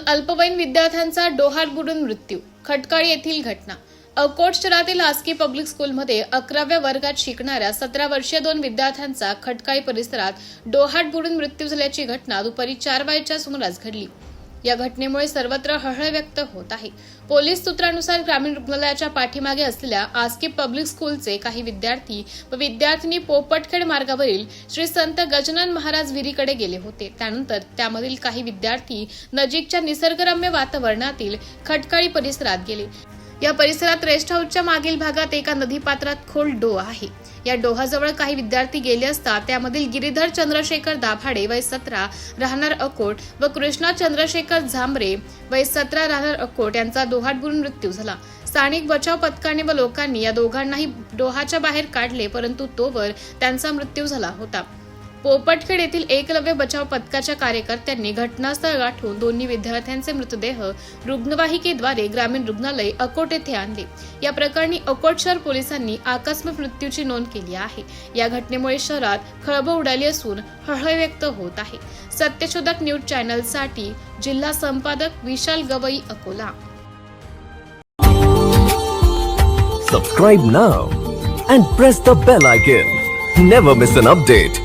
अल्पवयीन विद्यार्थ्यांचा डोहात बुडून मृत्यू. खटकाळी येथील घटना. अकोट शहरातील आस्की पब्लिक स्कूलमध्ये 11व्या वर्गात शिकणाऱ्या 17 वर्षीय 2 विद्यार्थ्यांचा खटकाळी परिसरात डोहात बुडून मृत्यू झाल्याची घटना दुपारी 4 वाजेच्या सुमारास घडली. या घटनेमुळे सर्वत्र हळहळ व्यक्त होत आहे. पोलीस सूत्रानुसार ग्रामीण रुग्णालयाच्या पाठीमागे असलेल्या आस्की पब्लिक स्कूलचे काही विद्यार्थी व विद्यार्थिनी पोपटखेड मार्गावरील श्री संत गजानन महाराज विहिरीकडे गेले होते. त्यानंतर त्यामधील काही विद्यार्थी नजीकच्या निसर्गरम्य वातावरणातील खटकाळी परिसरात गेले. या परिसरात रेस्ट हाऊसच्या मागील भागात एका नदीपात्रात खोल डोह आहे. या डोहाजवळ काही विद्यार्थी गेले असता त्यामधील गिरीधर चंद्रशेखर दाभाडे वय 17 राहणार अकोट व कृष्णा चंद्रशेखर झांबरे वय 17 राहणार अकोट यांचा डोहात बुडून मृत्यू झाला. स्थानिक बचाव पथकाने व लोकांनी या दोघांनाही डोहाच्या बाहेर काढले, परंतु तोवर त्यांचा मृत्यू झाला होता. पोपटखेड येथील एकलव्य बचाव पथकाच्या कार्यकर्त्यांनी घटनास्थळ गाठून दोन्ही विद्यार्थ्यांचे मृतदेह रुग्णवाहिकेद्वारे ग्रामीण रुग्णालय अकोट येथे आणले. या प्रकरणी अकोट शहर पोलिसांनी आकस्मिक मृत्यूची नोंद केली आहे. या घटनेमुळे शहरात खळबळ उडाली असून हळहळ व्यक्त होत आहे. सत्यशोधक न्यूज चॅनलसाठी जिल्हा संपादक विशाल Gavai, Akola. Subscribe now and press the bell icon. Never miss an update.